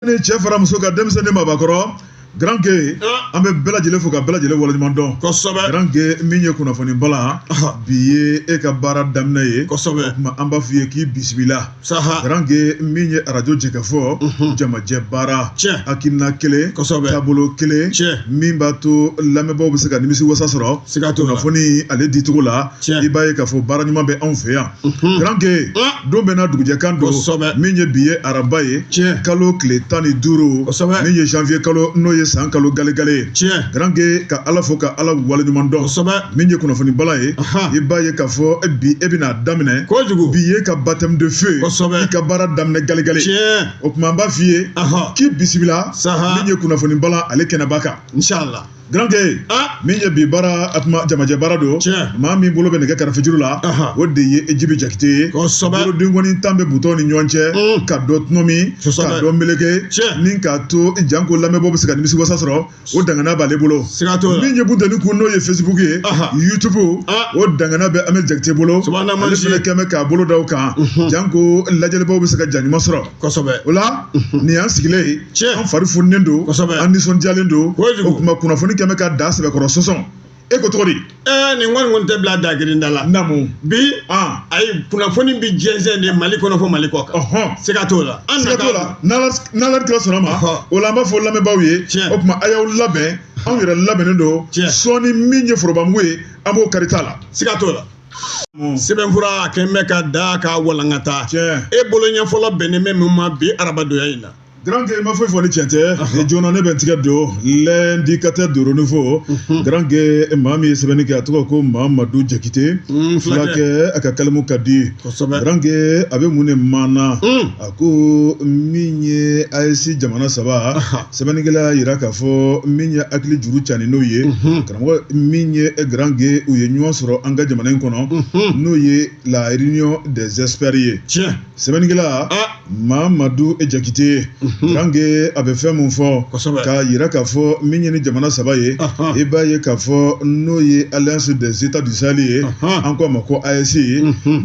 ne cɛ fara muso ka denmisɛnnin mabakɔrɔ Grand Gueye an bɛ bɛɛ lajɛlen fo ka bɛɛ lajɛlen waleɲuman dɔn. Kosɛbɛ. Grand Gueye min ye kunnafoni bala bi ye e ka baara daminɛ ye. Kosɛbɛ. O tuma an b'a f'i ye k'i bisimila. Saha. Grand Gueye min ye radio jɛkɛfɔ jamajɛ baara. Tiɲɛ. Hakilina kelen. Kosɛbɛ. Taabolo kelen. Tiɲɛ. Min b'a to lamɛnbaaw bɛ se ka nimisi wasa sɔrɔ. Siga t'o la. Kunnafoni ale dicogo la. Tiɲɛ. I b'a ye k'a fɔ baara ɲuman bɛ anw fɛ yan. Grand Gueye don bɛ na dugujɛkan don. Kosɛbɛ. Min ye bi ye araba ye. Tiɲɛ. Kalo tile 15. Kosɛbɛ. Min ye janvier kalo n'o ye san kalo gale tiɲɛ Grand Gueye ka ala fo ka ala waleɲuman dɔn kosɛbɛ min ye kunnafoni bala ye i b'a ye k'a fɔ bi e bɛna daminɛ kojugu bi ye ka baptême de feu kosɛbɛ i ka baara daminɛ gale tiɲɛ o tuma an b'a f'i ye k'i bisimila min ye kunnafoni bala ale kɛnɛba kan inshallah Grand Gueye min ye bi baara atuma jamajɛ baara don maa min bolo bɛ nɛgɛ kɛrɛfɛ juru la o de ye Jibi Jakite ye kosɛbɛ bolo denkɔni tan bɛ butɔw ni ɲɔgɔn cɛ ka dɔ tɔnɔmi ka dɔ meleke ni k'a to janko lamɛnbaaw bɛ se ka nimisi wasa sɔrɔ o dangana b'ale bolo min ye bunteni kun n'o ye Facebook ye YouTube o dangana bɛ Amɛ Jakite bolo ale fɛnɛ kɛn bɛ k'a bolo da o kan janko lajɛlibaw bɛ se ka ɲuman sɔrɔ kosɛbɛ o la nin y'an sigilen ye an fari fununen don an nisɔndiyalen don o tuma kunnafoni kɛmɛ ka da sɛbɛkɔrɔ sɔsɔn e ko cogo di nin kɔni tɛ bila dagirinda la namu bi ayi kunnafoni bi jɛnsɛn de Mali kɔnɔ fɔ Mali kɔ kan siga t'o la siga t'o la n'ala kira sɔnna ma o la an b'a fɔ lamɛnbaaw ye o tuma a y'aw labɛn anw yɛrɛ labɛnnen don sɔɔni min ye forobamugu ye an b'o kari t'a la siga t'o la sɛbɛnfura kɛn bɛ ka da ka walankata e bolo ɲɛfɔlɔ bɛnnen bɛ min ma bi arabadonya in na Grand Gueye ma foyi fɔ ni tiɲɛ tɛ joona ne bɛ n tigɛ don l'indicateur de renouveau Grand Gueye maa min ye sɛbɛnni kɛ a tɔgɔ ko Mahamadu Jakite fulakɛ a ka kalimu ka di Grand Gueye a bɛ mun de maana a ko min ye AES jamana saba sɛbɛnnikɛla y'a jira k'a fɔ min ye hakili juru cani n'o ye karamɔgɔ min ye Grand Gueye u ye ɲɔgɔn sɔrɔ an ka jamana in kɔnɔ n'o ye la réunion des experts ye sɛbɛnnikɛla Mahamadu Jakite Grand Gueye a bɛ fɛn mun fɔ k'a jira k'a fɔ min ye ni jamana saba ye i b'a ye k'a fɔ n'o ye alliance des états du Sahel ye an ko a ma ko AES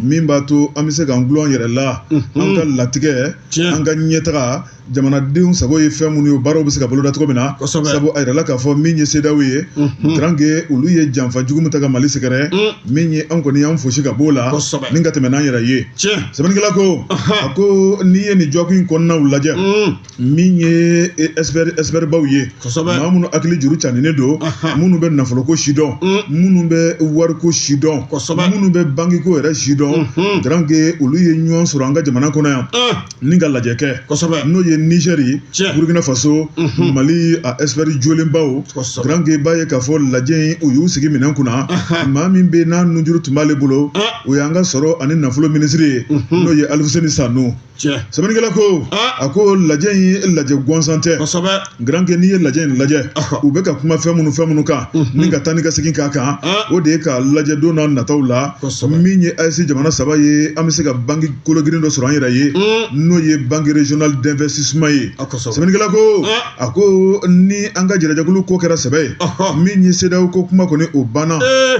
min b'a to an bɛ se k'an gulon an yɛrɛ la an ka latigɛ an ka ɲɛtaga jamanadenw sago ye fɛn minnu ye o baaraw bɛ se ka boloda cogo min na sabu a yirala k'a fɔ min ye CEDEAO ye Grand Gueye olu ye janfa jugu min ta ka Mali sɛgɛrɛ min ye an kɔni y'an fosi ka b'o la ni ka tɛmɛ n'an yɛrɛ ye sɛbɛnnikɛla ko a ko n'i ye nin jɔko in kɔnɔnaw lajɛ min ye expert baw ye maa minnu hakili juru caninen don minnu bɛ nafoloko si dɔn minnu bɛ wariko si dɔn minnu bɛ bankiko yɛrɛ si dɔn Grand Gueye olu ye ɲɔgɔn sɔrɔ an ka jamana kɔnɔ yan ni ka lajɛ kɛ n'o ye Niger ye Burkina Faso Mali a expert jolenbaw Grand Gueye b'a ye k'a fɔ lajɛ in u y'u sigi minɛn kunna maa min bɛ n'a nujuru tun b'ale bolo o y'an ka sɔrɔ ani nafolo minisiri ye n'o ye Alfuseni Sano sɛbɛnnikɛla ko a ko lajɛ in ye lajɛ gansan tɛ Grand Gueye n'i ye lajɛ in lajɛ u bɛ ka kuma fɛn minnu kan ni ka taa ni ka segin k'a kan o de ye ka lajɛ don n'a nataw la min ye AES jamana saba ye an bɛ se ka banque kologirin dɔ sɔrɔ an yɛrɛ ye n'o ye banque régionale d'investissement ye sɛbɛnnikɛla ko a ko ni an ka jɛrɛjɛkulu ko kɛra sɛbɛ ye min ye CEDEAO ko kuma kɔni o banna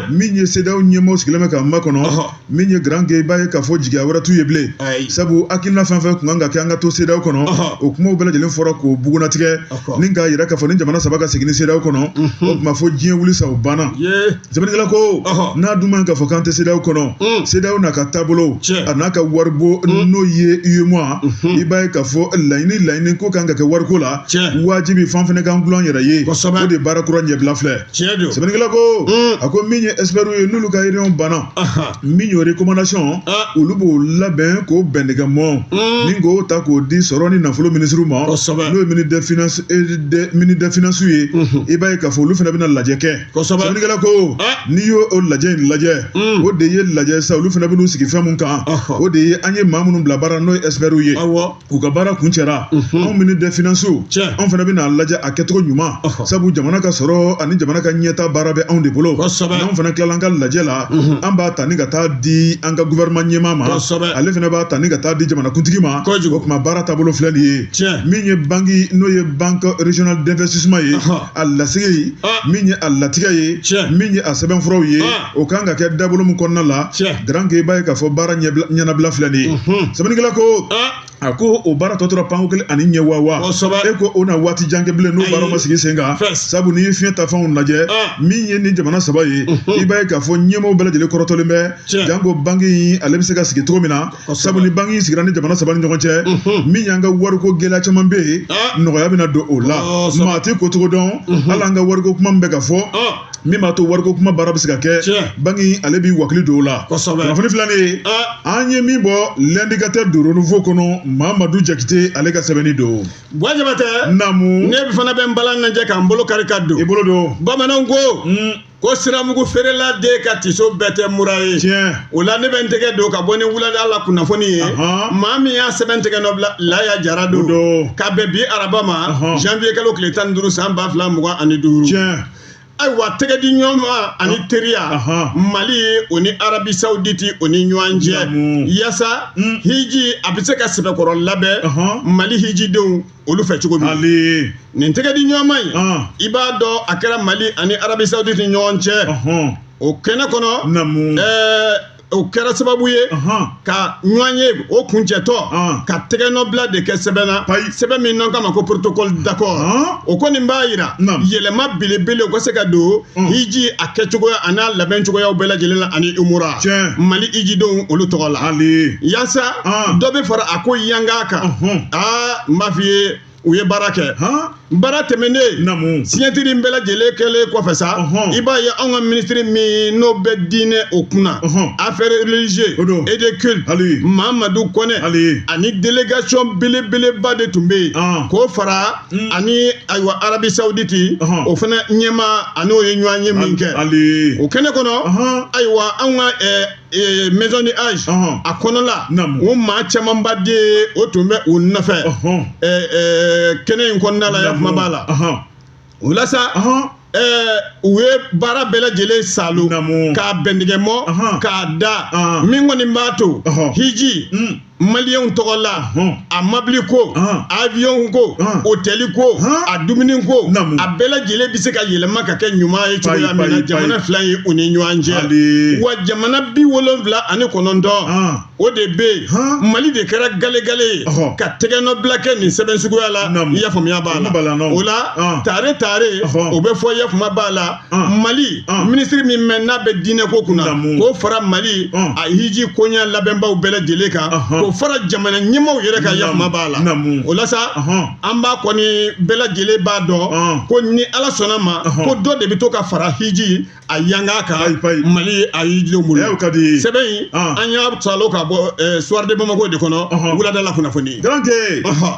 min ye CEDEAO ɲɛmɔgɔ sigilen bɛ ka makɔnɔ min ye Grand Gueye b'a ye k'a fɔ jigiya wɛrɛ t'u ye bilen sabu hakilina fɛn fɛn kun kan ka kɛ an ka to CEDEAO kɔnɔ o kumaw bɛɛ lajɛlen fɔra k'o bugunatigɛ ni k'a jira k'a fɔ ni jamana saba ka segin ni CEDEAO kɔnɔ o tuma fɔ diɲɛ wuli sa o banna sɛbɛnnikɛla ko n'a dun man k'a fɔ k'an tɛ CEDEAO kɔnɔ CEDEAO n'a ka taabolo a n'a ka waribɔ n'o ye UEMOA i b'a ye k'a fɔ laɲini ko kan ka kɛ wariko la wajibi fan fɛnɛ k'an gulon yɛrɛ ye o de baara kura ɲɛbila filɛ sɛbɛnnikɛla ko a ko min ye experts ye n'olu ka réunion banna min y'o recommandation olu b'o labɛn k'o bɛn nɛgɛ mɔ ni k'o ta k'o di sɔrɔ ni nafolo minisiriw ma n'o ye ministre des finances ye i b'a ye k'a fɔ olu fɛnɛ bɛna lajɛ kɛ sɛbɛnnikɛla ko n'i y'o lajɛ in lajɛ o de ye lajɛ sa olu fɛnɛ bɛn'u sigi fɛn mun kan o de ye an ye maa minnu bila baara n'o ye experts ye u ka baara kun cɛra anw ministre des finances anw fɛnɛ bɛna lajɛ a kɛcogo ɲuman sabu jamana ka sɔrɔ ani jamana ka ɲɛta baara bɛ anw de bolo n'anw fɛnɛ tilala an ka lajɛ la an b'a ta ni ka taa di an ka gouvernement ɲɛmaa ma ale fɛnɛ b'a ta ni ka taa di jamanakuntigi dugutigi ma o kuma baara taabolo filɛ nin ye min ye banque n'o ye banque régionale d'investissement ye a lasigi ye min ye a latigɛ ye min ye a sɛbɛnfuraw ye o kan ka kɛ dabolo min kɔnɔna la grand i b'a ye k'a fɔ baara ɲɛnabila filɛ nin ye sɛbɛnnikɛla ko a ko o baara tɔ tora panko kelen ani ɲɛ wa e ko o na waati jan kɛ bilen n'o baara ma sigi sen kan sabu n'i ye fiɲɛ ta fɛnw lajɛ min ye ni jamana saba ye i b'a ye k'a fɔ ɲɛmaaw bɛɛ lajɛlen kɔrɔtɔlen bɛ janko banque in ale bɛ se ka sigi cogo min na sabu ni banque in sigira ni jamana saba ni ɲɔgɔn cɛ min y'an ka wariko gɛlɛya caman bɛ yen nɔgɔya bɛna don o la maa tɛ ko cogo dɔn hali an ka wariko kuma min bɛ ka fɔ min b'a to wariko kuma baara bɛ se ka kɛ banque in ale b'i wakili don o la kunnafoni filanan an ye min bɔ l'indicateur de renouveau kɔnɔ Mamadu Jakite ale ka sɛbɛnni don Bojabate namu ne fana bɛ n bala lajɛ k'an bolo kari ka don i bolo don bamananw ko siramugu feerela de ka tiso bɛɛ tɛ mura ye tiɲɛ o la ne bɛ n tɛgɛ don ka bɔ ni wulada la kunnafoni ye maa min y'a sɛbɛn tɛgɛ nɔ bila Laya Jara don ka bɛn bi araba ma janvier kalo tile 15 san 2025 tiɲɛ ayiwa tɛgɛ di ɲɔgɔn ma ani teriya Mali o ni Arabi Saoudite o ni ɲɔgɔn cɛ yasa hiji a bɛ se ka sɛbɛkɔrɔ labɛn Mali hijidenw olu fɛ cogo min nin tɛgɛ di ɲɔgɔn ma in i b'a dɔn a kɛra Mali ani Arabi Saoudite ni ɲɔgɔn cɛ o kɛnɛ kɔnɔ o kɛra sababu ye ka ɲɔgɔn ye o kuncɛtɔ ka tɛgɛnɔ bila de kɛ sɛbɛnna sɛbɛn min n'an kama ko protocole d'accord o kɔni b'a yira yɛlɛma belebele o ka se ka don hiji a kɛcogoya a n'a labɛn cogoyaw bɛɛ lajɛlen la ani umura Mali hijidenw olu tɔgɔ la yasa dɔ bɛ fara a ko yanga kan n b'a f'i ye u ye baara kɛ baara tɛmɛnen signatiri bɛɛ lajɛlen kɛlen kɔfɛ sa i b'a ye anw ka ministre min n'o bɛ diinɛ o kunna affaires religieuses et de culte Mamadou Kone ani délégation belebeleba de tun bɛ yen k'o fara ani ayiwa Arabi Saoudite o fana ɲɛma ani o ye ɲɔgɔn ye min kɛ o kɛnɛ kɔnɔ ayiwa anw ka maison de âge a kɔnɔla o maa camanba de o tun bɛ o nɔfɛ kɛnɛ in kɔnɔna la kuma b'a la o la sa u ye baara bɛɛ lajɛlen salo k'a bɛndigɛmɔ k'a da min kɔni b'a to hiji Maliyɛnw tɔgɔ la a mabili ko avion ko hôtel ko a dumuni ko a bɛɛ lajɛlen bɛ se ka yɛlɛma ka kɛ ɲuman ye cogoya min na jamana fila ye u ni ɲɔgɔn cɛ wa jamana 79 o de bɛ yen Mali de kɛra gale ye ka tɛgɛnɔ bila kɛ nin sɛbɛn suguya la i y'a faamuya b'a la o la tare o bɛ fɔ yafuma b'a la Mali ministre min mɛn n'a bɛ diinɛ ko kunna k'o fara Mali a hiji koɲɛ labɛnbaw bɛɛ lajɛlen kan o fara jamana ɲɛmaaw yɛrɛ ka yafuma b'a la o la sa an b'a kɔni bɛɛ lajɛlen b'a dɔn ko ni Ala sɔnna ma ko dɔ de bɛ to ka fara hiji a yanga kan Mali a hijidenw bolo sɛbɛn in an y'a salo ka bɔ soir de Bamako de kɔnɔ wulada la kunnafoni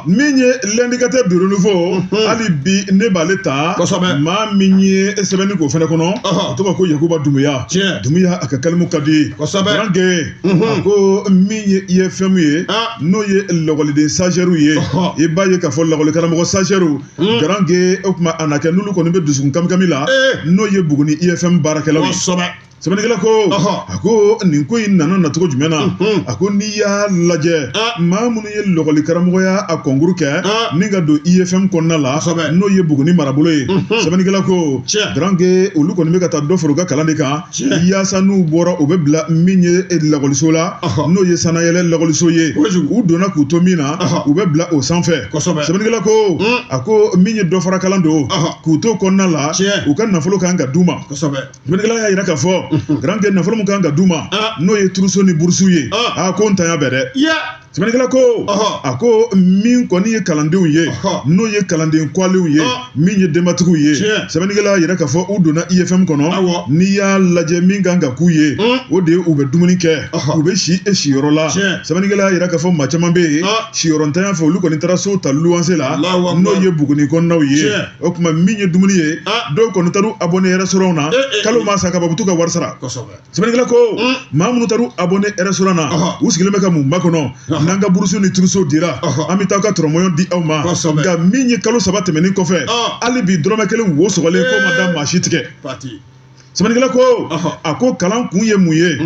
min ye l'indicateur de renouveau hali bi ne b'ale ta maa min ye sɛbɛnni k'o fɛnɛ kɔnɔ a tɔgɔ ko Yakuba Dumuya a ka kalimu ka di a ko min ye IFM ye n'o ye lakɔliden stagiaires ye i b'a ye k'a fɔ lakɔli karamɔgɔ stagiaires garange o kuma a na kɛ n'olu kɔni bɛ dusukun kamikami la n'o ye Buguni IFM baarakɛlaw ye sɛbɛnnikɛla ko a ko nin ko in nana nacogo jumɛn na a ko n'i y'a lajɛ maa minnu ye lakɔli karamɔgɔya a kɔnkuru kɛ ni ka don IFM kɔnɔna la n'o ye Buguni marabolo ye sɛbɛnnikɛla ko garange olu kɔni bɛ ka taa dɔ fara u ka kalan de kan yaasa n'u bɔra u bɛ bila min ye lakɔliso la n'o ye sanayɛlɛ lakɔliso ye u donna k'u to min na u bɛ bila o sanfɛ sɛbɛnnikɛla ko a ko min ye dɔ fara kalan don k'u to kɔnɔna la u ka nafolo kan ka d'u ma sɛbɛnnikɛla y'a jira k'a fɔ garange nafolo min kan ka d'u ma n'o ye turuso ni burusu ye ko n tanya bɛɛ dɛ sɛbɛnnikɛla ko a ko min kɔni ye kalandenw ye n'o ye kalanden kwalew ye min ye denbatigiw ye sɛbɛnnikɛla yɛrɛ k'a fɔ u donna IFM kɔnɔ n'i y'a lajɛ min kan ka k'u ye o de ye u bɛ dumuni kɛ u bɛ si siyɔrɔ la sɛbɛnnikɛla yɛrɛ k'a fɔ maa caman bɛ yen siyɔrɔntanya fɛ olu kɔni taara so ta luwanse la n'o ye Buguni kɔnɔnaw ye o tuma min ye dumuni ye dɔw kɔni taara abonné restaurant na kalo ma sa ka ban u bɛ to ka wari sara sɛbɛnnikɛla ko maa minnu taara abonné restaurant na u sigilen bɛ ka mun ba kɔnɔ n'an ka burusu ni turuso dira an bɛ taa ka tɔrɔmɔɲɔ di aw ma nka min ye kalo 3 tɛmɛnen kɔfɛ hali bi dɔrɔmɛ 1 wo sɔgɔlen ko ma da maa si tigɛ sɛbɛnnikɛla ko a ko kalan kun ye mun ye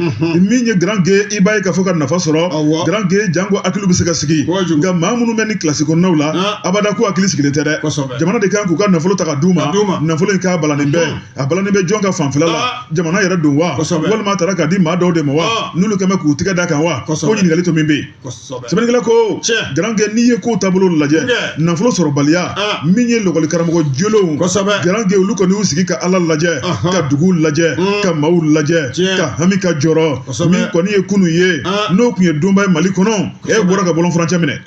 min ye grand gué i b'a ye k'a fɔ ka nafa sɔrɔ grand gué jango hakili bɛ se ka sigi nka maa minnu bɛ ni kilasi kɔnɔnaw la abada ko hakili sigilen tɛ dɛ jamana de kan k'u ka nafolo ta ka d'u ma nafolo in k'a balannen bɛ a balannen bɛ jɔn ka fanfɛla la jamana yɛrɛ don wa walima a taara k'a di maa dɔw de ma wa n'olu kɛn bɛ k'u tigɛ da kan wa ko ɲininkali to min bɛ yen sɛbɛnnikɛla ko grand gué n'i ye kow taabolo lajɛ nafolo sɔrɔbaliya min ye lɔgɔli karamɔgɔ jolenw grand gué olu kɔni y'u sigi ka ala lajɛ ka dugu lajɛ ka maaw lajɛ ka hami ka jɔrɔ min kɔni ye kunun ye n'o kun ye donba ye Mali kɔnɔ e bɔra ka bɔlɔn furancɛ minɛ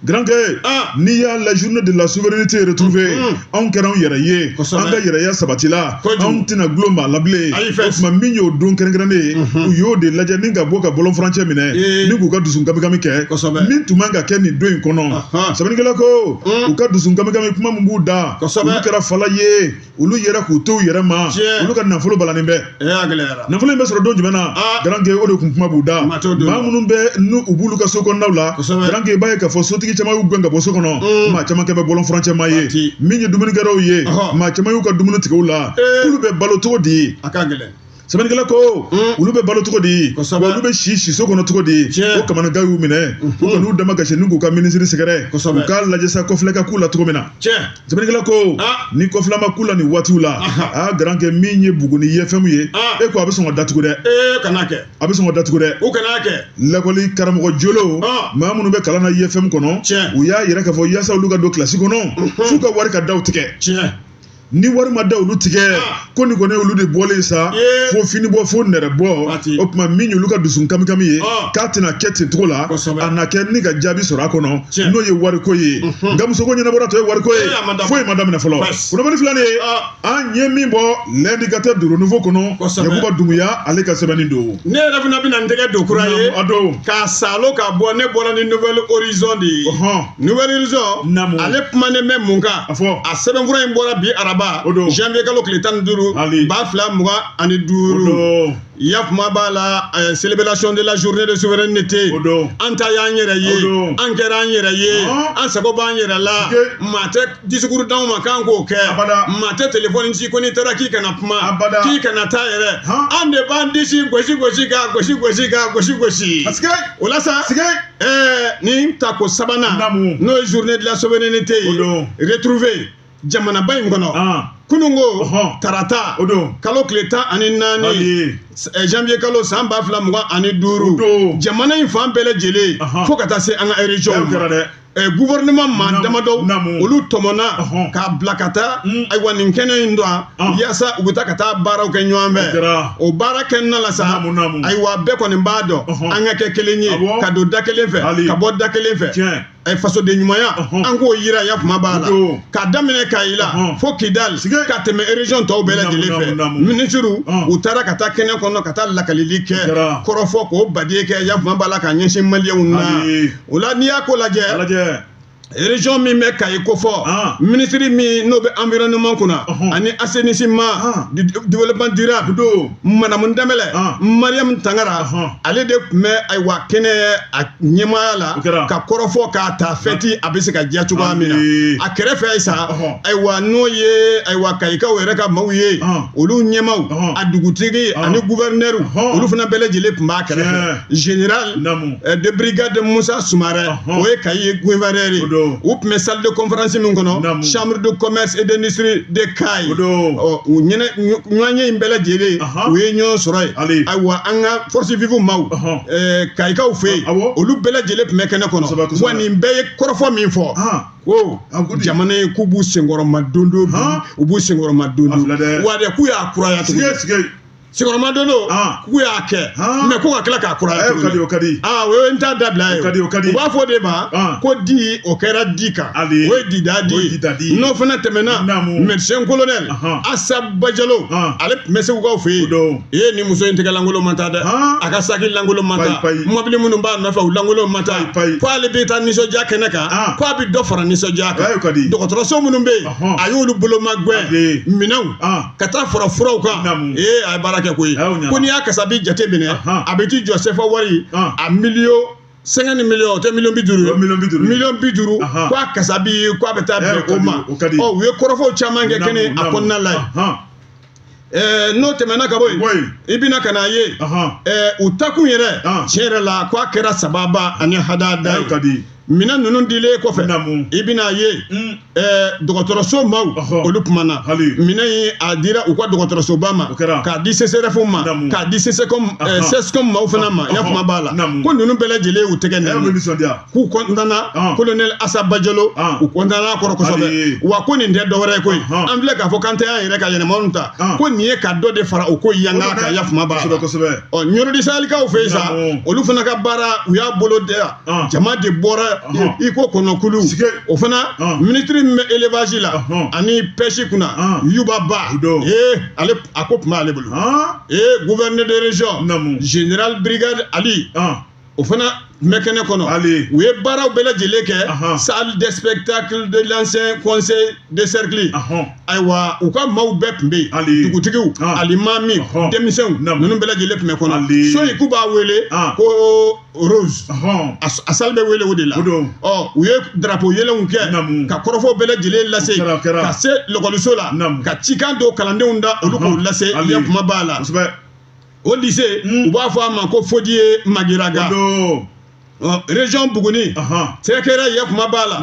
grand gué n'i y'a la journée de la souveraineté retrouvée anw kɛra anw yɛrɛ ye an ka yɛrɛya sabatila anw tɛna gulon maa la bilen o tuma min y'o don kɛrɛnkɛrɛnnen ye u y'o de lajɛ ni ka bɔ ka bɔlɔn furancɛ minɛ ni k'u ka dusu gamigami kɛ min tun man ka kɛ nin don in kɔnɔ sɛbɛnnikɛla ko u ka dusu gamigami kuma min b'u da olu kɛra fala ye olu yɛrɛ k'u to u yɛrɛ ma olu ka nafolo balannen bɛ nafolo in bɛ sɔrɔ don jumɛn na grand gué o de kun kuma b'u da maa minnu bɛ n'u b'ulu ka so kɔnɔnaw la grand gué b'a ye k'a fɔ sotigi caman y'u gɛn ka bɔ so kɔnɔ maa caman kɛ bɛ bɔlɔn furancɛ maa ye min ye dumunikɛlaw ye maa caman y'u ka dumuni tigɛ u la olu bɛ balo cogo di sɛbɛnnikɛla ko olu bɛ balo cogo di wa olu bɛ si so kɔnɔ cogo di o kamanagan y'u minɛ u ka n'u dama kasi ni k'u ka minisiri sɛgɛrɛ u k'a lajɛ sa kɔfilɛ ka k'u la cogo min na sɛbɛnnikɛla ko ni kɔfilɛ ma k'u la nin waatiw la a grand gué min ye Buguni ye fɛn min ye e ko a bɛ sɔn ka datugu dɛ a bɛ sɔn ka datugu dɛ lakɔli karamɔgɔ jolenw maa minnu bɛ kalan na IFM kɔnɔ u y'a yɛrɛ k'a fɔ yaasa olu ka don kilasi kɔnɔ f'u ka wari ka daw tigɛ ni wari ma da olu tigɛ ko nin kɔni olu de bɔlen sa fo fini bɔ fo nɛrɛ bɔ o tuma min y'olu ka dusu kamikami ye k'a tɛna kɛ ten cogo la a na kɛ ni ka jaabi sɔrɔ a kɔnɔ n'o ye wariko ye nka musoko ɲɛnabɔra tɔ ye wariko ye foyi ma daminɛ fɔlɔ kunnafoni filanan ye an ye min bɔ l'indicateur de renouveau kɔnɔ Yakuba Dumuya ale ka sɛbɛnni don ne yɛrɛ fana bɛna n tɛgɛ don kura ye k'a salo ka bɔ ne bɔra ni Nouvelle Horizon de ye Nouvelle Horizon ale kumanen bɛ mun kan a sɛbɛnfura in bɔra bi araba janvier kalo tile 15 ba 2025 Yakuma b'a la célébration de la journée de souveraineté an ta y'an yɛrɛ ye an kɛra an yɛrɛ ye an sago b'an yɛrɛ la maa tɛ discours d'anw ma k'an k'o kɛ maa tɛ téléphone ci ko n'i taara k'i kana kuma k'i kana taa yɛrɛ an de b'an disi gosi gosi ka gosi gosi ka gosi gosi o la sa ni tako sabanan n'o ye journée de la souveraineté ye retrouvé jamanaba in kɔnɔ kunungo tarata kalo tile 14 janvier kalo san 2025 jamana in fan bɛɛ lajɛlen fo ka taa se an ka région gouvernement ma damadɔ olu tɔmɔna k'a bila ka taa ayiwa nin kɛnɛ in dɔn yaasa u bɛ taa ka taa baaraw kɛ ɲɔgɔn fɛ o baara kɛnɛ la sa ayiwa bɛɛ kɔni b'a dɔn an ka kɛ kelen ye ka don da kelen fɛ ka bɔ da kelen fɛ fasoden ɲumanya an k'o yira Yakuma b'a la k'a daminɛ Kayila fo Kidal ka tɛmɛ région tɔw bɛɛ lajɛlen fɛ ministres u taara ka taa kɛnɛ kɔnɔ ka taa lakalili kɛ kɔrɔfɔ k'o badie kɛ Yakuma b'a la ka ɲɛsin maliyɛnw na o la n'i y'a ko lajɛ région min bɛ Kayi kofɔ ministre min n'o bɛ environnement kunna ani assainissement développement durable Madame Danbɛlɛ Mariam Tangara ale de tun bɛ ayiwa kɛnɛ a ɲɛmaaya la ka kɔrɔfɔ k'a ta fɛti a bɛ se ka diya cogoya min na a kɛrɛfɛ sa ayiwa n'o ye ayiwa Kayikaw yɛrɛ ka maaw ye olu ɲɛmaw a dugutigi ani gouverneur olu fana bɛɛ lajɛlen tun b'a kɛrɛfɛ général de brigade Musa Sumare o ye Kayi gouverneur ye u tun bɛ salle de conférence min kɔnɔ chambre de commerce et d'industrie de Kayi ɲɔgɔnye in bɛɛ lajɛlen u ye ɲɔgɔn sɔrɔ yen ayiwa an ka force vive maaw Kayikaw fɛ yen olu bɛɛ lajɛlen tun bɛ kɛnɛ kɔnɔ wa nin bɛɛ ye kɔrɔfɔ min fɔ ko jamana ye k'u b'u senkɔrɔma don dɔ bi u b'u senkɔrɔma don dɔ wa de k'u y'a kuraya tuguni sigurama dondo k'u y'a kɛ mɛ ko ka tila k'a kuraya tuguni o ye n t'a dabila ye u b'a fɔ de ma ko di o kɛra di kan o ye dida di ye n'o fana tɛmɛna médecin colonel Asa Bajalo ale tun bɛ Segukaw fɛ yen ni muso in tɛgɛ lankolon ma taa dɛ a ka saki lankolon ma taa mobili minnu b'a nɔfɛ u lankolon ma taa ko ale bɛ taa nisɔndiya kɛnɛ kan ko a bɛ dɔ fara nisɔndiya kan dɔgɔtɔrɔso minnu bɛ yen a y'olu boloma gɛn minɛnw ka taa fara furaw kan a ye baara kɛ koyi ko n'i y'a kasabi jate minɛ a bɛ t'i jɔ sefa wari a million 50 millions o tɛ million 50 million 50 ko a kasabi ko a bɛ taa bɛn o ma u ye kɔrɔfɔw caman kɛ kɛnɛ a kɔnɔna la yen n'o tɛmɛna ka bɔ yen i bɛna ka na ye u takun yɛrɛ tiɲɛ yɛrɛ la k'a kɛra sababa ani hadada ye minɛn ninnu dilen kɔfɛ i bɛna ye dɔgɔtɔrɔso maaw olu kumana minɛn in a dira u ka dɔgɔtɔrɔsoba ma k'a di CCRF ma k'a di CESCOM maaw fana ma i y'a faamu b'a la ko ninnu bɛɛ lajɛlen y'u tɛgɛ nɛnɛ k'u kɔntana colonel Assa Bajalo u kɔntana kɔrɔ kosɛbɛ wa ko nin tɛ dɔwɛrɛ ye koyi an filɛ k'a fɔ k'an tɛ an yɛrɛ ka yɛlɛmaw ta ko nin ye ka dɔ de fara o ko yanga kan i y'a faamu b'a la ɲɔrɔdi sahalikaw fɛ yen sa olu fana ka baara u y'a bolo da jama de bɔra i ko kɔnɔkulu o fana ministre min bɛ élevage la ani pêche kunna Yuba Ba ale a ko tun b'ale bolo gouverneur de région général brigade Ali o fana mɛ kɛnɛ kɔnɔ u ye baaraw bɛɛ lajɛlen kɛ salle de spectacle de l'ancien conseil de cercle ayiwa u ka maaw bɛɛ tun bɛ yen dugutigiw alimami denmisɛnw ninnu bɛɛ lajɛlen tun bɛ kɔnɔ so in k'u b'a wele ko Rose a salle bɛ wele o de la u ye drapeau yɛlɛnw kɛ ka kɔrɔfɔw bɛɛ lajɛlen lase ka se lɔgɔliso la ka cikan don kalandenw da olu k'o lase i ya kuma b'a la o lycée u b'a fɔ a ma ko Fodiye Magiraga région Buguni cɛ kɛra ye kuma b'a la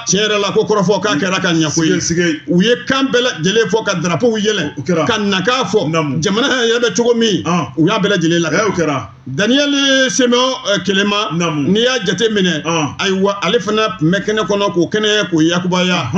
tiɲɛ yɛrɛ la ko kɔrɔfɔ k'a kɛra ka ɲɛ koyi u ye kan bɛɛ lajɛlen fɔ ka drapeau yɛlɛn ka nakan fɔ jamana yɛrɛ bɛ cogo min u y'a bɛɛ lajɛlen la Daniel Simeon Kelema n'i y'a jate minɛ ayiwa ale fana tun bɛ kɛnɛ kɔnɔ k'o kɛnɛ k'o yakubaya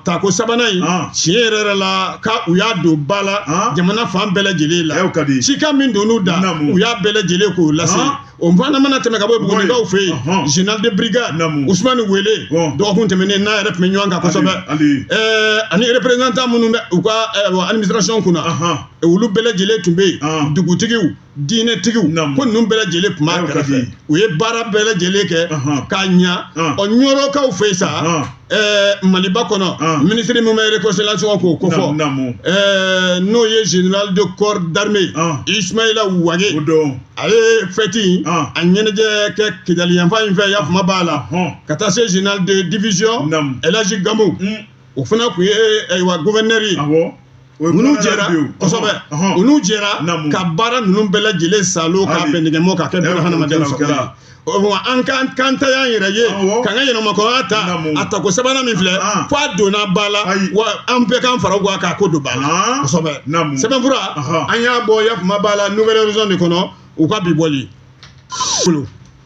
tako sabanan in tiɲɛ yɛrɛ la ka u y'a don ba la jamana fan bɛɛ lajɛlen la cikan min donn'u da u y'a bɛɛ lajɛlen k'o lase o fana mana tɛmɛ ka bɔ Bugunikaw fɛ yen général de brigade Ousmane Wele dɔgɔkun tɛmɛnen n'a yɛrɛ tun bɛ ɲɔgɔn kan kosɛbɛ ani représentant minnu bɛ u ka administration kunna olu bɛɛ lajɛlen tun bɛ yen dugutigiw diinɛtigiw ko ninnu bɛɛ lajɛlen tun b'a kɛrɛfɛ u ye baara bɛɛ lajɛlen kɛ k'a ɲa ɲɔrɔkaw fɛ yen sa Maliba kɔnɔ ministre min bɛ réconciliation k'o kofɔ n'o ye général de corps d'armée Ismaïla Wage ale ye fɛti a ɲɛnajɛ kɛ Kidali yanfan in fɛ y'a faamu b'a la ka taa se général de division Elaji Gamu o fana tun ye gouverneur ye ninnu jɛra kosɛbɛ ninnu jɛra ka baara ninnu bɛɛ lajɛlen salo k'a bɛn nɛgɛmɔ k'a kɛ bɛɛ hadamaden sɔrɔ an kan ta y'an yɛrɛ ye k'an ka yɛlɛmakɔrɔya ta a tako sabanan min filɛ fo a donna ba la wa an bɛɛ k'an fara guwa k'a ko don ba la kosɛbɛ sɛbɛnfura an y'a bɔ y'a faamu b'a la nouvelle horizon de kɔnɔ u ka bi bɔli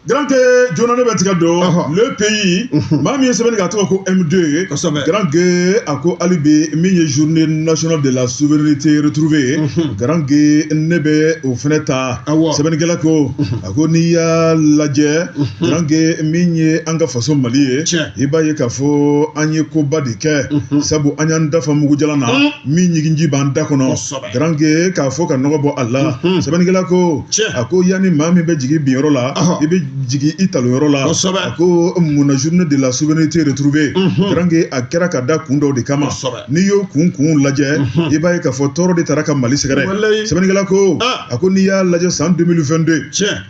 Grand Jona ne bɛ tigɛ dɔn le pays maa min ye sɛbɛnni k'a tɔgɔ ko M2 Grand Gué a ko hali bi min ye journée nationale de la souveraineté retrouvée Grand Gué ne bɛ o fɛnɛ ta sɛbɛnnikɛla ko a ko n'i y'a lajɛ Grand Gué min ye an ka faso Mali ye i b'a ye k'a fɔ an ye koba de kɛ sabu an y'an dafa mugujalan na min ɲiginji b'an da kɔnɔ Grand Gué k'a fɔ ka nɔgɔ bɔ a la sɛbɛnnikɛla ko a ko yanni maa min bɛ jigin binyɔrɔ la i bɛ jigi i taloyɔrɔ la a ko munna journée de la souveraineté retrouvée Grand Gué a kɛra ka da kun dɔw de kama n'i y'o kun lajɛ i b'a ye k'a fɔ tɔɔrɔ de taara ka Mali sɛgɛrɛ sɛbɛnnikɛla ko a ko n'i y'a lajɛ san 2022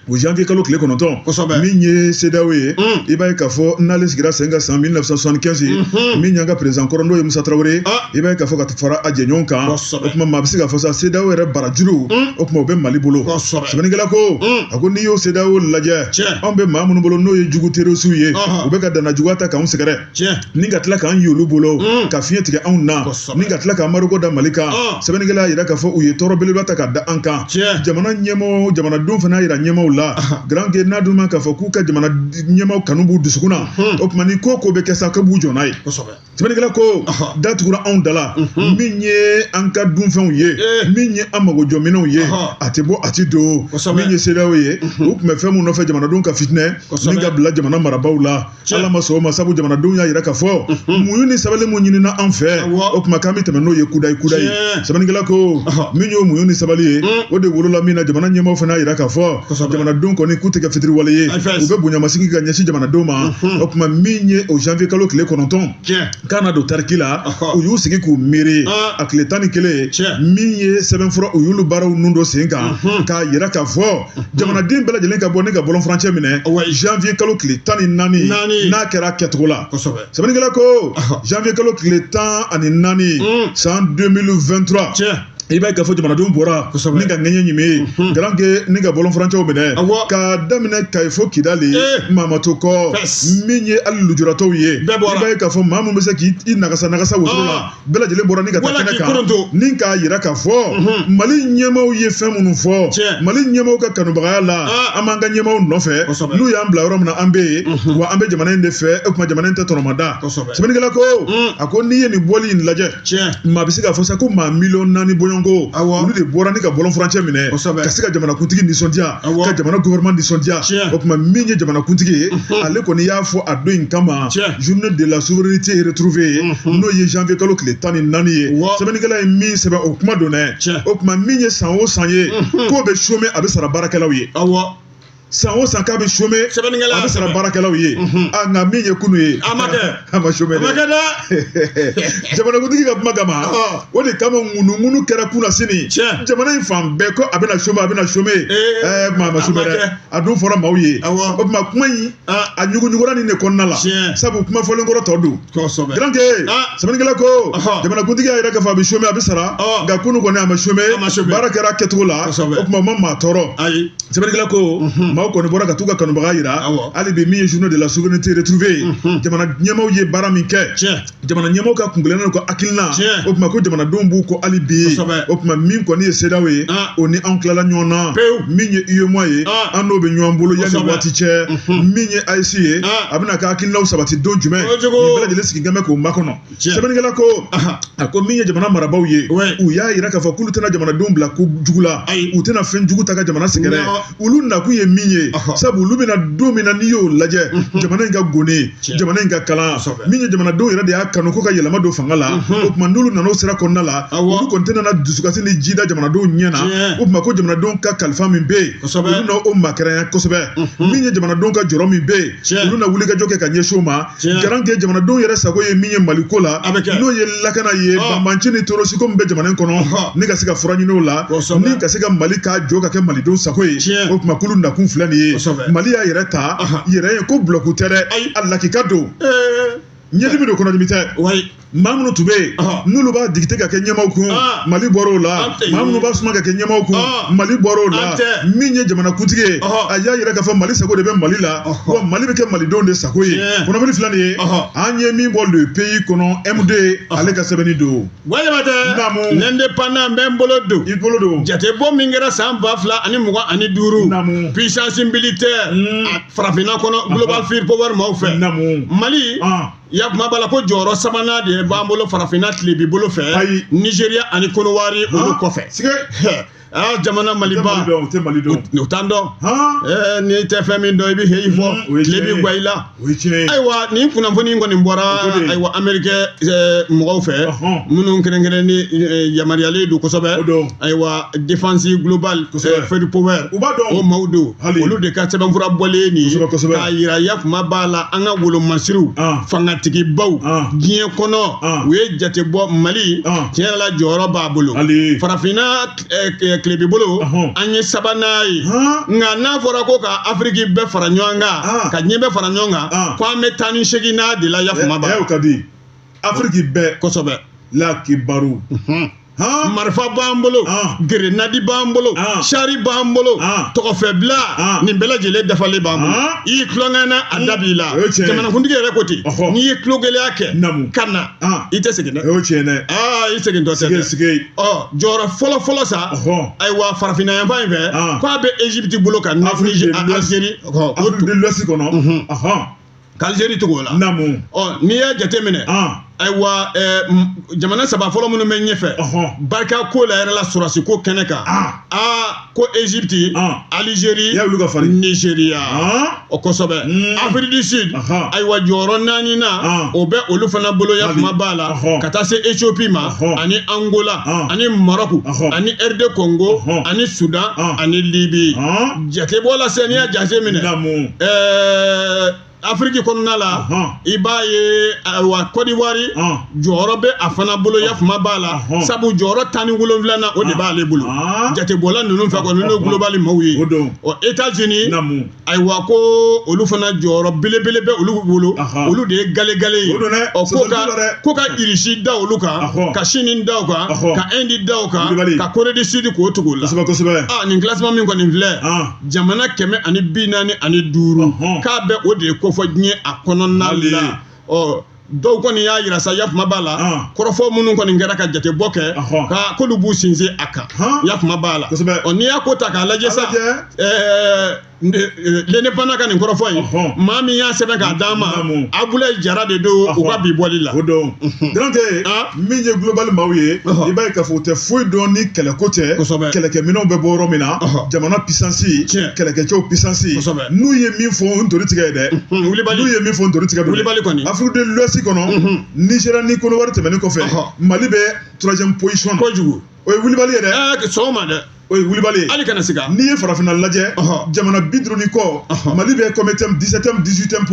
o janvier kalo tile 9 min ye CEDEAO ye i b'a ye k'a fɔ n'ale sigira sen kan san 1975 min y'an ka président kɔrɔ n'o ye Musa Traoré i b'a ye k'a fɔ ka fara a jɛɲɔgɔn kan o tuma maa bɛ se k'a fɔ sa CEDEAO yɛrɛ barajuru o tuma o bɛ Mali bolo sɛbɛnnikɛla ko a ko n'i y'o CEDEAO lajɛ anw bɛ maa minnu bolo n'o ye jugu terrorisiw ye u bɛ ka dana juguya ta k'anw sɛgɛrɛ ni ka tila k'an ye olu bolo ka fiɲɛ tigɛ anw na ni ka tila ka Maroko da Mali kan sɛbɛnnikɛla y'a jira k'a fɔ u ye tɔɔrɔ belebeleba ta ka da an kan jamana ɲɛmaaw jamanadenw fana y'a jira ɲɛmaaw la Grand Gué n'a dun ma k'a fɔ k'u ka jamana ɲɛmaaw kanu b'u dusukun na o tuma ni ko bɛ kɛ sa ko b'u jɔ n'a ye sɛbɛnnikɛla ko da tugura anw da la min ye an ka dunfɛnw ye min ye an magojɔminɛnw ye a tɛ bɔ a tɛ don min ye CEDEAO ye u tun bɛ fɛn min nɔfɛ jamanadenw ka fitinɛ ni ka bila jamana marabaw la ala ma sɔn o ma sabu jamanadenw y'a jira k'a fɔ muɲu ni sabali mun ɲinina an fɛ o tuma k'an bɛ tɛmɛ n'o ye kudayi sɛbɛnnikɛla ko min y'o muɲu ni sabali ye o de wolola min na jamana ɲɛmaaw fana y'a jira k'a fɔ jamanadenw kɔni k'u tɛ kɛ fitiriwale ye u bɛ bonyamasigi ka ɲɛsin jamanadenw ma o tuma min ye o janvier kalo tile 9 k'a na don tariki la u y'u sigi k'u miiri a tile 11 min ye sɛbɛnfura u y'olu baaraw nun dɔ sen kan k'a jira k'a fɔ jamanaden bɛɛ lajɛlen ka bɔ ne ka bɔlɔn furancɛ minɛ janvier kalo tile 14 n'a kɛra kɛcogo la sɛbɛnnikɛla ko janvier kalo tile 14 san 2023 i b'a ye k'a fɔ jamanadenw bɔra ni ka ŋɛɲɛ ɲimi ye garanke ni ka bɔlɔn furancɛw minɛ ka daminɛ kayi fo kidali mamato kɔ min ye hali lujuratɔw ye i b'a ye k'a fɔ maa min bɛ se k'i nagasa wotoro la bɛɛ lajɛlen bɔra ni ka taa kɛnɛ kan ni k'a yira k'a fɔ mali ɲɛmaaw ye fɛn minnu fɔ mali ɲɛmaaw ka kanubagaya la an b'an ka ɲɛmaaw nɔfɛ n'u y'an bila yɔrɔ min na an bɛ yen wa an bɛ jamana in de fɛ o tuma jamana in tɛ tɔnɔmada sɛbɛnnikɛla ko a ko n'i ye nin bɔli in lajɛ maa bɛ se k'a fɔ sa ko maa 4 bɔɲɔgɔn ko olu de bɔra ni ka bɔlɔn furancɛ minɛ ka se ka jamanakuntigi nisɔndiya ka jamana gouvernement nisɔndiya o tuma min ye jamanakuntigi ye ale kɔni y'a fɔ a don in kama journée de la souveraineté retrouvée n'o ye janvier kalo tile 14 ye sɛbɛnnikɛla ye min sɛbɛn o kuma don dɛ o tuma min ye san o san ye k'o bɛ chômer a bɛ sara baarakɛlaw ye san o san k'a bɛ chômer a bɛ sara baarakɛlaw ye nka min ye kunu ye a ma chômer dɛ jamanakuntigi ka kuma kama o de kama ŋunuŋunu kɛra kunna sini jamana in fan bɛɛ ko a bɛna chômer maa ma chômer dɛ a dun fɔra maaw ye o tuma kuma in a ɲuguɲugula nin de kɔnɔna la sabu kuma fɔlen kɔrɔ tɔ don garanke sɛbɛnnikɛla ko jamanakuntigi y'a yɛrɛ k'a fɔ a bɛ chômer a bɛ sara nka kunu kɔni a ma chômer baara kɛra kɛcogo la o tuma o ma maa tɔɔrɔ sɛbɛnnikɛla ko maaw kɔni bɔra ka t'u ka kanubaga yira hali bi min ye journée de la souveraineté retrouvée jamana ɲɛmaaw ye baara min kɛ jamana ɲɛmaaw ka kungilennen ko hakilina o tuma ko jamanadenw b'u kɔ hali bi o tuma min kɔni ye CEDEAO ye o ni anw tilala ɲɔgɔn na min ye UEMOA ye an n'o bɛ ɲɔgɔn bolo yanni waati cɛ min ye AES ye a bɛna ka hakilinaw sabati don jumɛn nin bɛɛ lajɛlen sigilen bɛ k'o makɔnɔ sɛbɛnnikɛla ko a ko min ye jamana marabaaw ye u y'a yira k'a fɔ k'olu tɛna jamanadenw bila ko jugu la u tɛna fɛn jugu ta ka jamana sɛgɛrɛ olu nakun ye min ye sabu olu bɛna don min na n'i y'o lajɛ jamana in ka gone jamana in ka kalan min ye jamanadenw yɛrɛ de y'a kanu ko ka yɛlɛma don fanga la o tuma n'olu nana o sira kɔnɔna la olu kɔni tɛ nana dusukasi ni jida jamanadenw ɲɛ na o tuma ko jamanadenw ka kalifa min bɛ yen olu na o makaranya kosɛbɛ min ye jamanadenw ka jɔrɔ min bɛ yen olu na wulikajɔ kɛ ka ɲɛsin o ma garanke jamanadenw yɛrɛ sago ye min ye maliko la n'o ye lakana ye banbanci ni tɔɔrɔsiko min bɛ jamana in kɔnɔ ni ka se ka fura ɲini o la ni ka se ka mali k'a jɔ ka kɛ malidenw sago ye o tuma k'olu nakun filɛ nin ye mali y'a yɛrɛ ta yɛrɛ ye ko bloku tɛ dɛ a lakika don ɲɛdimi don kɔnɔdimi tɛ maa minnu tun bɛ yen n'olu b'a digite ka kɛ ɲɛmaaw kun mali bɔra o la maa minnu b'a suma ka kɛ ɲɛmaaw kun mali bɔra o la min ye jamanakuntigi ye a y'a yɛrɛ k'a fɔ mali sago de bɛ mali la wa mali bɛ kɛ malidenw de sago ye kɔnɔbili filɛ nin ye an ye min bɔ le pays kɔnɔ MD ale ka sɛbɛnni don walima tɛ l'indépendant bɛ n bolo don i bolo don jatebɔ min kɛra san 2025 puissance militaire farafinna kɔnɔ global field power maaw fɛ mali ya kuma bala ko jɔyɔrɔ sabanan de b'an bolo farafinna tilebi bolo fɛ Nigeria ani Konowari olu kɔfɛ jamana maliba u t'an dɔn n'i tɛ fɛn min dɔn i bɛ heyi fɔ tile bɛ guwa i la ayiwa nin kunnafoni in kɔni bɔra ayiwa Amérique mɔgɔw fɛ minnu kɛrɛnkɛrɛn ni yamaruyalen don kosɛbɛ ayiwa défense global fed power o maaw don olu de ka sɛbɛnfura bɔlen nin ye k'a yira ya kuma b'a la an ka wolomasiriw fangatigibaw diɲɛ kɔnɔ u ye jate bɔ Mali tiɲɛ yɛrɛ la jɔyɔrɔ b'a bolo farafinna tilebi bolo an ye sabanan ye nka n'a fɔra ko ka Afrique bɛɛ fara ɲɔgɔn kan ka diɲɛ bɛɛ fara ɲɔgɔn kan ko an bɛ 18 de la yafuma ba ka di Afrique bɛɛ kosɛbɛ la kibaru marifa b'an bolo grenade b'an bolo chari b'an bolo tɔgɔfɛbila nin bɛɛ lajɛlen dafalen b'an bolo i y'i tulonkɛna a da b'i la jamanakuntigi yɛrɛ ko ten n'i ye tulogɛlɛya kɛ ka na i tɛ segin dɛ o tiɲɛ dɛ i segin tɔ tɛ dɛ jɔyɔrɔ fɔlɔ sa ayiwa farafinna yanfan in fɛ k'a bɛ Égypte bolo ka Algérie Afrique de l'Ouest kɔnɔ k'Algérie togo la n'i y'a jate minɛ ayiwa jamana saba fɔlɔ minnu bɛ ɲɛfɛ barika ko la yɛrɛ la sɔrɔsi ko kɛnɛ kan ko Égypte Algérie Nigeria o kosɛbɛ Afrique du Sud ayiwa jɔyɔrɔ 4 na o bɛ olu fana bolo ya kuma b'a la ka taa se Éthiopie ma ani Angola ani Maroc ani RD Congo ani Sudan ani Libye jatebɔ la se n'i y'a jate minɛ Afrique kɔnɔna la i b'a ye wa Côte d'Ivoire jɔyɔrɔ bɛ a fana bolo yafuma b'a la sabu jɔyɔrɔ 17 na o de b'ale bolo jatebɔla ninnu fɛ kɔni n'o global maaw ye États-Unis ayiwa ko olu fana jɔyɔrɔ belebele bɛ olu bolo olu de ye gale ye ko ka Irisi da olu kan ka Chine da o kan ka Inde da o kan ka Corée du Sud k'o tugu la nin classement min kɔni filɛ jamana 145 k'a bɛ o de kofɔ diɲɛ a kɔnɔna la dɔw kɔni y'a yira sa yafuma b'a la kɔrɔfɔ minnu kɔni kɛra ka jatebɔ kɛ ka k'olu b'u sinsin a kan yafuma b'a la n'i y'a ko ta k'a lajɛ sa l'indépendant ka nin kɔrɔfɔ in maa min y'a sɛbɛn k'a d'an ma Abulaye Jara de don u ka bi bɔli la donc min ye global maaw ye i b'a ye k'a fɔ u tɛ foyi dɔn ni kɛlɛko tɛ kɛlɛkɛminɛnw bɛ bɔ yɔrɔ min na jamana puissance kɛlɛkɛcɛw puissance n'u ye min fɔ n tori tigɛ ye dɛ n'u ye min fɔ n tori tigɛ don Afrique de l'Ouest kɔnɔ Nigeria ni Côte tɛmɛnen kɔfɛ Mali bɛ 3e position na kojugu o ye wulibali ye dɛ sɔgɔma dɛ o ye wulibali ye hali kana siga n'i ye farafinna lajɛ jamana 50 kɔ Mali bɛ comme 17e 18e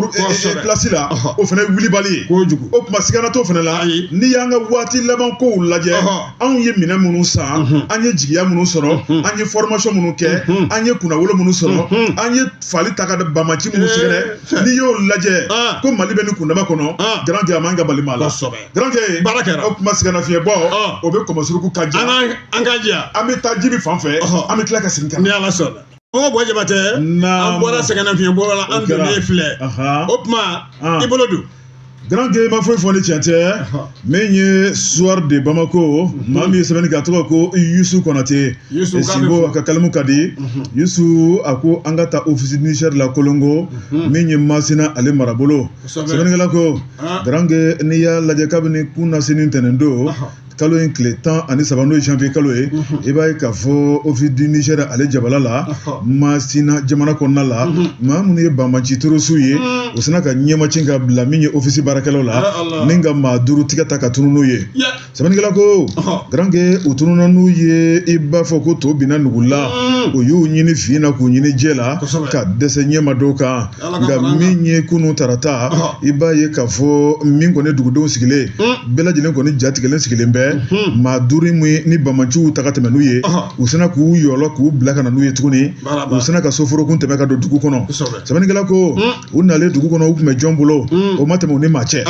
place la o fana ye wulibali ye kojugu o tuma sigana t'o fana la n'i y'an ka waati laban kow lajɛ anw ye minɛn minnu san an ye jigiya minnu sɔrɔ an ye formation minnu kɛ an ye kunnawolo minnu sɔrɔ an ye fali ta ka bamaci minnu sɛgɛrɛ n'i y'o lajɛ ko Mali bɛ nin kundama kɔnɔ grand a man ka bali maa la grand o tuma sigana fiɲɛ bɔ o bɛ kɔmɔsuruku ka diya an ka diya an bɛ taa jibi fan fɛ an bɛ tila ka segin ka na ni Ala sɔnna o bɔ Jabatɛ an bɔra sɛgɛnna fiɲɛ bɔ la an donnen filɛ o tuma i bolo don grand ma foyi fɔ ni tiɲɛ tɛ min ye soir de Bamako maa min ye sɛbɛnni kɛ a tɔgɔ ko Youssou Konate Simbo a ka kalimu ka di Youssou a ko an ka taa office Niger la Kolongo min ye Masina ale marabolo sɛbɛnnikɛla ko grand n'i y'a lajɛ kabini kun na sini ntɛnɛn don kalo in tile 13 n'o ye janvier kalo ye i b'a ye k'a fɔ office du Niger ale jabala la Masina jamana kɔnɔna la maa minnu ye banbanci torosu ye o sina ka ɲɛmacin ka bila min ye office baarakɛlaw la ni ka maa 5 tigɛ ta ka tunu n'u ye sɛbɛnnikɛla ko grand u tununa n'u ye i b'a fɔ ko to binna nugu la o y'u ɲini fin na k'u ɲini jɛ la ka dɛsɛ ɲɛma dɔw kan nka min ye kunun tarata i b'a ye k'a fɔ min kɔni dugudenw sigilen bɛɛ lajɛlen kɔni jatigɛlen sigilen bɛɛ maa 5 min ni bamaciw ta ka tɛmɛ n'u ye u sina k'u yɔlɔ k'u bila ka na n'u ye tuguni u sina ka soforokun tɛmɛ ka don dugu kɔnɔ sɛbɛnnikɛla ko u nalen dugu kɔnɔ u tun bɛ jɔn bolo o ma tɛmɛ u ni maa cɛ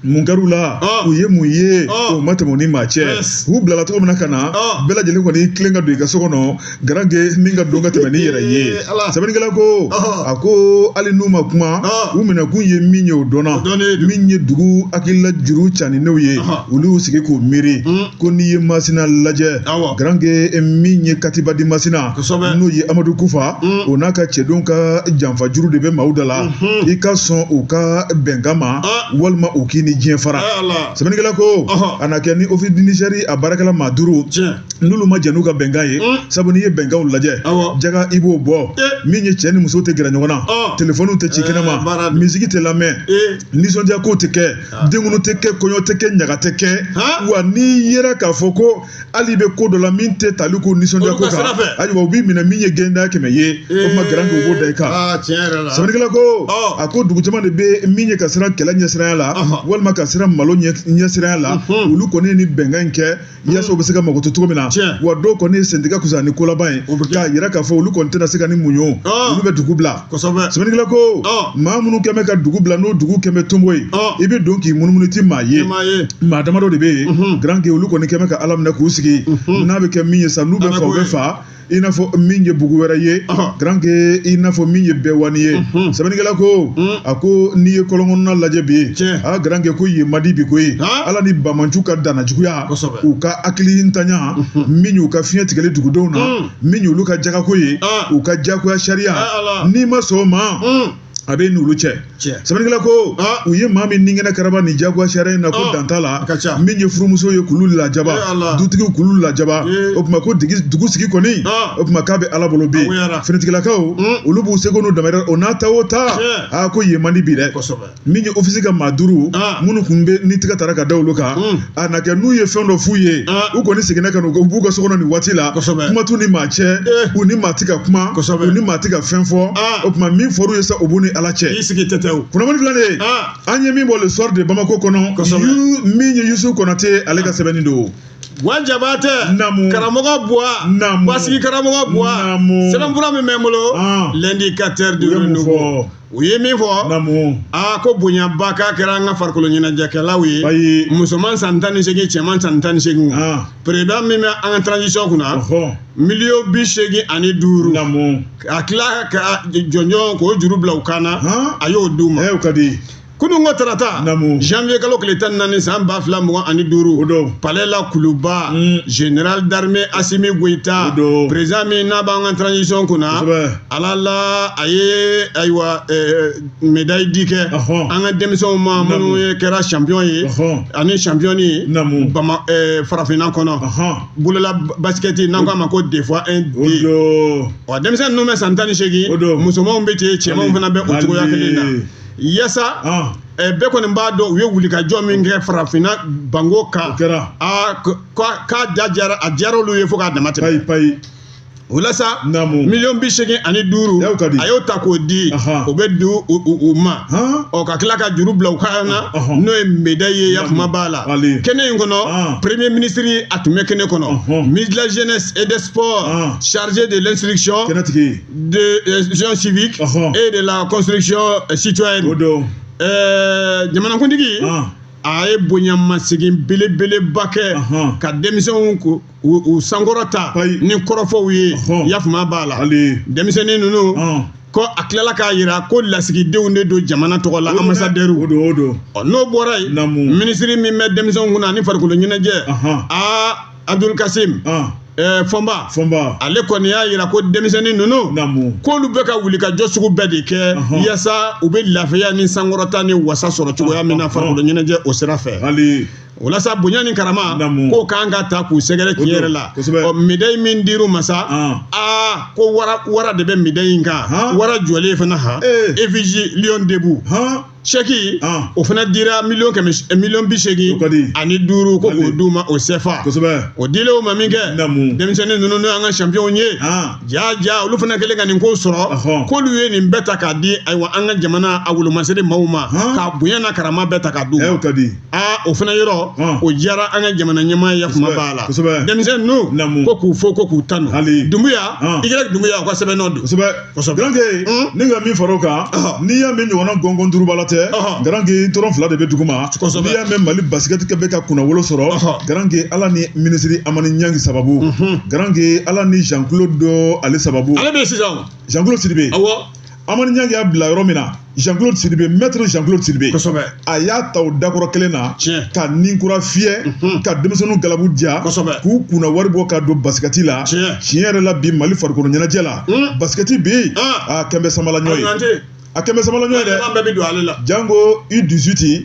mun kɛr'u la u ye mun ye o ma tɛmɛ u ni maa cɛ u bilala cogo min na ka na bɛɛ lajɛlen kɔni tilen ka don i ka so kɔnɔ garange min ka don ka tɛmɛ ni yɛrɛ ye sɛbɛnnikɛla ko a ko hali n'u ma kuma u minɛkun ye min ye o dɔnna min ye dugu hakilila juru caninenw ye olu y'u sigi k'u miiri ko n'i ye Masina lajɛ garange min ye Katiba di Masina n'o ye Amadu Kufa o n'a ka cɛdenw ka janfa juru de bɛ maaw da la i ka sɔn u ka bɛnkan ma walima u k'i ni diɲɛ fara sɛbɛnnikɛla ko a na kɛ ni office du Niger a baarakɛla maa 5 n'olu ma jɛn n'u ka bɛnkan ye sabu n'i ye bɛnkanw lajɛ jaga i b'o bɔ min ye cɛ ni muso tɛ gɛrɛ ɲɔgɔn na telefoniw tɛ ci kɛnɛma misiki tɛ lamɛn nisɔndiya kow tɛ kɛ denkunu tɛ kɛ kɔɲɔ tɛ kɛ ɲaga tɛ kɛ wa n'i yera k'a fɔ ko hali bɛ ko dɔ la min tɛ tali ko nisɔndiya ko kan ayiwa u b'i minɛ min ye gɛnda 100 ye o kuma garange u b'o da i kan sɛbɛnnikɛla ko a ko dugu caman de bɛ min ye ka siran kɛlɛ ɲɛsiranya la walima ka siran malo ɲɛsiranya la olu kɔni ni bɛnkan in kɛ yaasa u bɛ se ka mago to cogo min na wa dɔw kɔni ye sentigɛ kusa ni kolaban ye k'a yira k'a fɔ olu kɔni tɛna se ka ni muɲu olu bɛ dugu bila sɛbɛnnikɛla ko maa minnu kɛn bɛ ka dugu bila n'o dugu kɛn bɛ tonbo ye i bɛ don k'i munumunu ti maa ye maa damadɔ de bɛ yen grand olu kɔni kɛn bɛ ka ala minɛ k'u sigi n'a bɛ kɛ min ye sa n'u bɛ fa u bɛ fa i n'a fɔ min ye bugu wɛrɛ ye grand i n'a fɔ min ye bɛɛwani ye sɛbɛnnikɛla ko a ko n'i ye kɔlɔnkɔnɔna lajɛ bi grand ko ye madi bi koyi ala ni bamanciw ka danna juguya u ka hakili ntanya min y'u ka fiɲɛ tigɛli dugudenw na min y'olu ka jagako ye u ka jagoya sariya n'i ma sɔn o ma a bɛ n'olu cɛ sɛbɛnnikɛla ko u ye maa min ninkɛnɛ karaba ni jagoya sariya in na ko dan t'a la min ye furumuso ye k'olu lajaba dutigiw k'olu lajaba o tuma ko dugu sigi kɔni o tuma k'a bɛ ala bolo bi finitigilakaw olu b'u seko n'u damayira o n'a ta o ta ko yen man di bi dɛ min ye ofisi ka maa 5 minnu kun bɛ ni tigɛ tara ka da olu kan a na kɛ n'u ye fɛn dɔ f'u ye u kɔni seginna ka na u b'u ka so kɔnɔ nin waati la kuma t'u ni maa cɛ u ni maa tɛ ka kuma u ni maa tɛ ka fɛn fɔ o tuma min fɔr'u ye sa o b'u ni ala cɛ i sigi tɛtɛw kunnafoni filanan an ye min bɔ le soir de Bamako kɔnɔ min ye Yusu Konate ale ka sɛbɛnni don Wajabate karamɔgɔ Bois Basigi karamɔgɔ Bois sɛbɛnfura min bɛ n bolo l'indicateur du renouveau u ye min fɔ ko bonyaba k'a kɛra an ka farikolo ɲɛnajɛkɛlaw ye musoman san 18 cɛman san 18 président min bɛ an ka transition kunna miliyɔn 85 a tila ka jɔnjɔn k'o juru bila u kan na a y'o d'u ma kunun ko tarata janvier kalo tile 14 san 2025 palais la Kuluba général d'armée Assimi Goïta président min n'a b'an ka transition kunna ala la a ye ayiwa médaille di kɛ an ka denmisɛnw ma minnu ye kɛra champion ye ani champion ye farafinna kɔnɔ bolola basket n'an k'a ma ko deux fois 1-2 wa denmisɛn ninnu bɛ san 18 musomanw bɛ ten cɛmanw fana bɛ o cogoya kelen na yasa bɛɛ kɔni b'a dɔn u ye wulikajɔ min kɛ farafinna bango kan k'a a diyara olu ye fo k'a dama tɛmɛ o la sa miliyɔn 85 a y'o ta k'o di o bɛ di u ma ka tila ka juru bila u kan na n'o ye médaille ye yakuma b'a la kɛnɛ in kɔnɔ premier ministre a tun bɛ kɛnɛ kɔnɔ ministre de la jeunesse et des sports chargé de l'instruction de l'instruction civique et de la construction citoyenne jamanakuntigi a ye bonyamasegin belebeleba kɛ ka denmisɛnw u sankɔrɔta ni kɔrɔfɔw ye yafuma b'a la denmisɛnnin ninnu ko a tilala k'a yira ko lasigidenw de don jamana tɔgɔ la ambassadeur n'o bɔra yen ministre min bɛ denmisɛnw kunna ani farikolo ɲɛnajɛ Abdul Kasim Fomba ale kɔni y'a yira ko denmisɛnnin ninnu k'olu bɛ ka wulikajɔ sugu bɛɛ de kɛ yasa u bɛ lafiya ni sankɔrɔta ni wasa sɔrɔ cogoya min na farikolo ɲɛnajɛ o sira fɛ o la sa bonya ni karama k'o k'an ka ta k'u sɛgɛrɛ tiɲɛ yɛrɛ la médaille min dir'u ma sa ko wara de bɛ médaille in kan wara jɔlen fana effigie lion debout chèque o fana dira miliyɔn 85 ani 5 ko k'o d'u ma o CFA o dilen o ma min kɛ denmisɛnnin ninnu n'o y'an ka champion ye ja olu fana kɛlen ka nin ko sɔrɔ k'olu ye nin bɛɛ ta k'a di ayiwa an ka jamana a wolomasiri maaw ma k'a bonya na karama bɛɛ ta k'a d'u ma o fana yɔrɔ o diyara an ka jamana ɲɛmaa yakuma b'a la denmisɛnnin ninnu ko k'u fo ko k'u tanu Dumbuya Igirek Dumbuya o ka sɛbɛnnɔ don Granke ni ka min far'o kan n'i y'a mɛn ɲɔgɔnna gɔngɔn duuru b'a la Garange dɔrɔn 2 de bɛ dugu ma n'i y'a mɛn Mali basket bɛ ka kunnawolo sɔrɔ Garange ala ni ministre Amani Ɲangi sababu Garange ala ni Jean-Claude do ale sababu ale bɛ sisan Jean-Claude Sidibe Amani Ɲangi y'a bila yɔrɔ min na Jean-Claude Sidibe maître Jean-Claude Sidibe a y'a ta o dakɔrɔ kelen na ka ninkura fiyɛ ka denmisɛnninw galabu diya k'u kunna wari bɔ ka don basikɛti la tiɲɛ yɛrɛ la bi Mali farikolo ɲɛnajɛ la basikɛti bɛ yen kɛmɛ samala ɲɔ ye a kɛmɛ samala ɲɔ ye dɛ Jango U18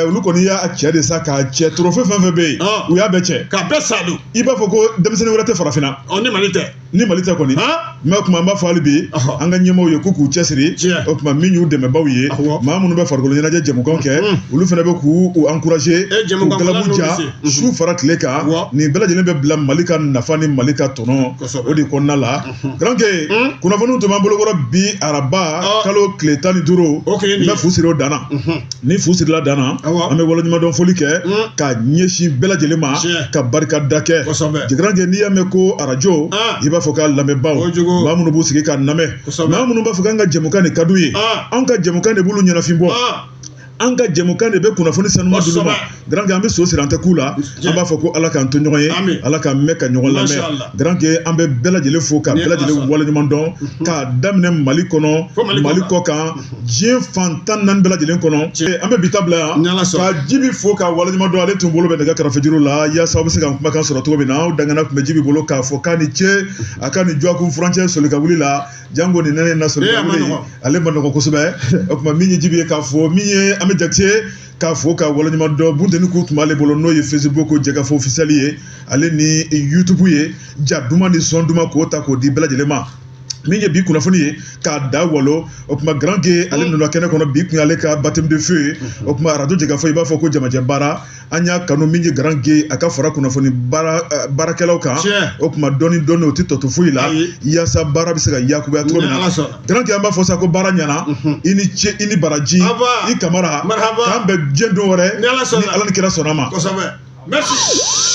olu kɔni y'a cɛ de sa k'a cɛ trophée fɛn fɛn bɛ yen u y'a bɛɛ cɛ k'a bɛɛ salo i b'a fɔ ko denmisɛnnin wɛrɛ tɛ farafinna ni Mali tɛ kɔni mais o tuma an b'a fɔ hali bi an ka ɲɛmaaw ye k'u cɛsiri o tuma min y'u dɛmɛbaaw ye maa minnu bɛ farikolo ɲɛnajɛ jɛmukanw kɛ olu fana bɛ k'u encourager k'u galabu ja su fara tile kan nin bɛɛ lajɛlen bɛ bila Mali ka nafa ni Mali ka tɔnɔ o de kɔnɔna la Granke kunnafoniw tun b'an bolokɔrɔ bi araba kalo tile 15 n bɛ fu siri o dan na ni fu sirila dan na an bɛ waleɲumandɔn foli kɛ ka ɲɛsin bɛɛ lajɛlen ma ka barikada kɛ Granke n'i y'a mɛn ko arajo i b'a fɔ k'a lamɛnbaaw maa minnu b'u sigi ka lamɛn maa minnu b'a fɔ k'an ka jɛmukan de ka d'u ye anw ka jɛmukan de b'olu ɲɛnafin bɔ an ka jɛmukan de bɛ kunnafoni sanuma d'olu ma Granke an bɛ so siri an tɛ k'u la an b'a fɔ ko ala k'an to ɲɔgɔn ye ala k'an mɛn ka ɲɔgɔn lamɛn Granke an bɛ bɛɛ lajɛlen fo ka bɛɛ lajɛlen waleɲuman dɔn k'a daminɛ Mali kɔnɔ Mali kɔ kan diɲɛ fan 14 bɛɛ lajɛlen kɔnɔ an bɛ bi ta bila yan ka Jibi fo ka waleɲuman dɔn ale tun bolo bɛ nɛgɛ kɛrɛfɛ juru la yaasa aw bɛ se ka kumakan sɔrɔ cogo min na aw dangana tun bɛ Jibi bolo k'a fɔ k'a ni ce a ka ni Joakim furancɛ soli ka wuli la Jango ni nɛnɛ na soli ka wuli ale ma nɔgɔ kosɛbɛ o tuma min ye Jibi ye k'a fɔ min ye an bɛ Jakite k'a fɔ ka waleɲuman dɔn bunteni k'u tun b'ale bolo n'o ye Facebook Jɛkafɔ officiel ye ale ni YouTube ye ja duman ni sɔn duman k'o ta k'o di bɛɛ lajɛlen ma min ye bi kunnafoni ye k'a da walo o kuma Grand Gueye ale nana kɛnɛ kɔnɔ bi kun y'ale ka baptême de feu o kuma radio Jɛgafɔ i b'a fɔ ko jamajɛ baara an y'a kanu min ye Grand Gueye a ka fara kunnafoni baarakɛlaw kan o kuma dɔɔni o tɛ tɔto foyi la yaasa baara bɛ se ka yakubaya cogo min na Grand Gueye an b'a fɔ sa ko baara ɲɛna i ni ce i ni baraji i Kamara k'an bɛn diɲɛ don wɛrɛ ni Ala ni kira sɔnna ma. Merci.